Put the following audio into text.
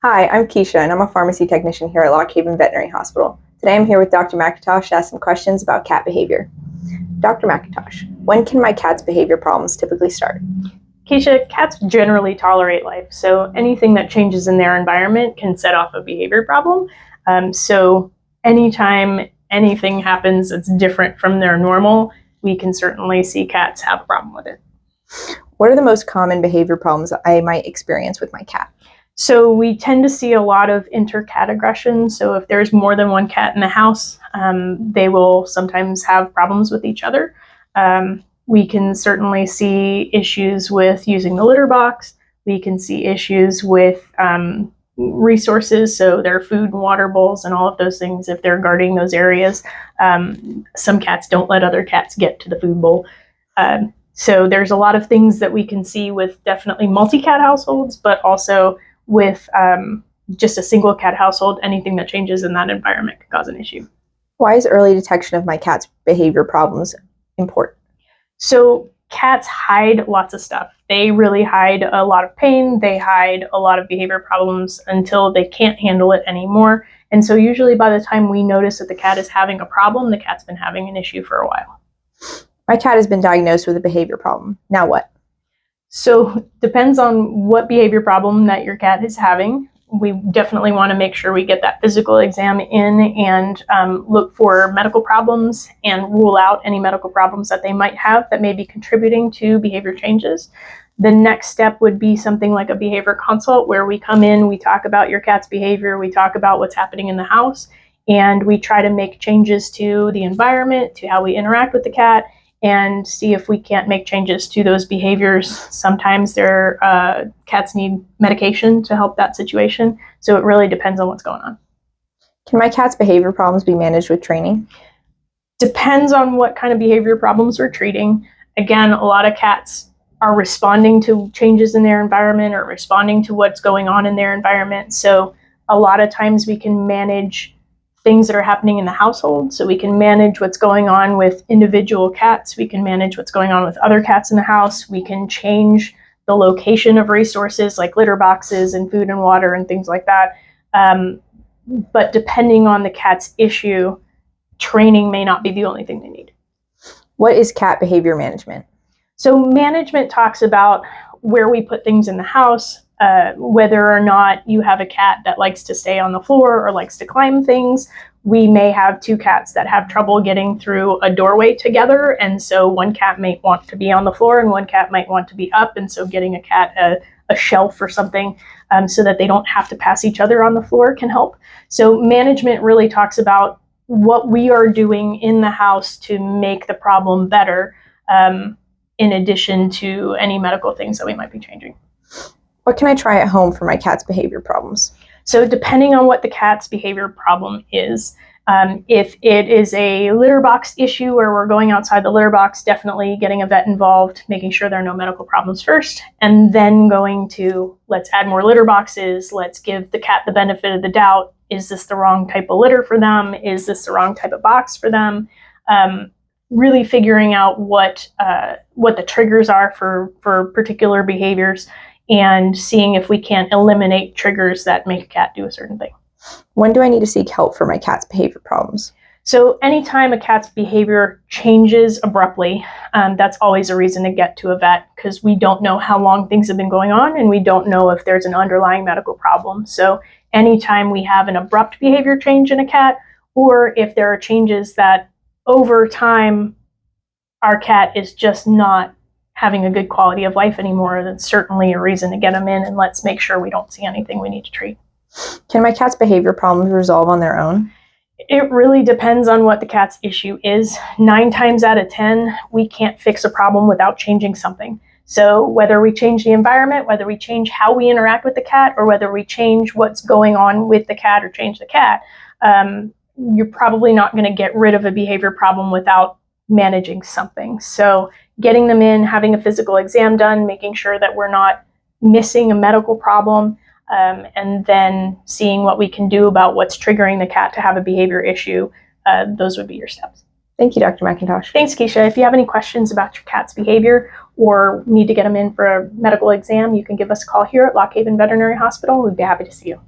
Hi, I'm Keisha, and I'm a pharmacy technician here at Lock Haven Veterinary Hospital. Today I'm here with Dr. McIntosh to ask some questions about cat behavior. Dr. McIntosh, when can my cat's behavior problems typically start? Keisha, cats generally tolerate life, so anything that changes in their environment can set off a behavior problem. So anytime anything happens that's different from their normal, we can certainly see cats have a problem with it. What are the most common behavior problems I might experience with my cat? So we tend to see a lot of inter-cat aggression. So if there's more than one cat in the house, they will sometimes have problems with each other. We can certainly see issues with using the litter box. We can see issues with resources, so their food and water bowls and all of those things, if they're guarding those areas. Some cats don't let other cats get to the food bowl. So there's a lot of things that we can see with definitely multi-cat households, but also with just a single cat household, anything that changes in that environment could cause an issue. Why is early detection of my cat's behavior problems important? So cats hide lots of stuff. They really hide a lot of pain. They hide a lot of behavior problems until they can't handle it anymore. And so usually by the time we notice that the cat is having a problem, the cat's been having an issue for a while. My cat has been diagnosed with a behavior problem. Now what? So depends on what behavior problem that your cat is having. We definitely want to make sure we get that physical exam in and look for medical problems and rule out any medical problems that they might have that may be contributing to behavior changes. The next step would be something like a behavior consult where we come in, we talk about your cat's behavior, we talk about what's happening in the house, and we try to make changes to the environment, to how we interact with the cat, and see if we can't make changes to those behaviors. Sometimes their cats need medication to help that situation, so it really depends on what's going on. Can my cat's behavior problems be managed with training? Depends on what kind of behavior problems we're treating. Again, a lot of cats are responding to changes in their environment or responding to what's going on in their environment, so a lot of times we can manage things that are happening in the household. So we can manage what's going on with individual cats. We can manage what's going on with other cats in the house. We can change the location of resources like litter boxes and food and water and things like that. But depending on the cat's issue, training may not be the only thing they need. What is cat behavior management? So management talks about where we put things in the house, whether or not you have a cat that likes to stay on the floor or likes to climb things. We may have two cats that have trouble getting through a doorway together, and so one cat might want to be on the floor and one cat might want to be up, and so getting a cat a shelf or something so that they don't have to pass each other on the floor can help. So management really talks about what we are doing in the house to make the problem better, in addition to any medical things that we might be changing. What can I try at home for my cat's behavior problems? So depending on what the cat's behavior problem is, if it is a litter box issue where we're going outside the litter box, definitely getting a vet involved, making sure there are no medical problems first, and then going to let's add more litter boxes, let's give the cat the benefit of the doubt. Is this the wrong type of litter for them? Is this the wrong type of box for them? Really figuring out what the triggers are for particular behaviors, and seeing if we can eliminate triggers that make a cat do a certain thing. When do I need to seek help for my cat's behavior problems? So anytime a cat's behavior changes abruptly, that's always a reason to get to a vet, because we don't know how long things have been going on and we don't know if there's an underlying medical problem. So anytime we have an abrupt behavior change in a cat, or if there are changes that over time our cat is just not having a good quality of life anymore, that's certainly a reason to get them in, and let's make sure we don't see anything we need to treat. Can my cat's behavior problems resolve on their own? It really depends on what the cat's issue is. 9 times out of 10, we can't fix a problem without changing something. So whether we change the environment, whether we change how we interact with the cat, or whether we change what's going on with the cat or change the cat, you're probably not going to get rid of a behavior problem without managing something. So getting them in, having a physical exam done, making sure that we're not missing a medical problem, and then seeing what we can do about what's triggering the cat to have a behavior issue. Those would be your steps. Thank you, Dr. McIntosh. Thanks, Keisha. If you have any questions about your cat's behavior or need to get them in for a medical exam, you can give us a call here at Lock Haven Veterinary Hospital. We'd be happy to see you.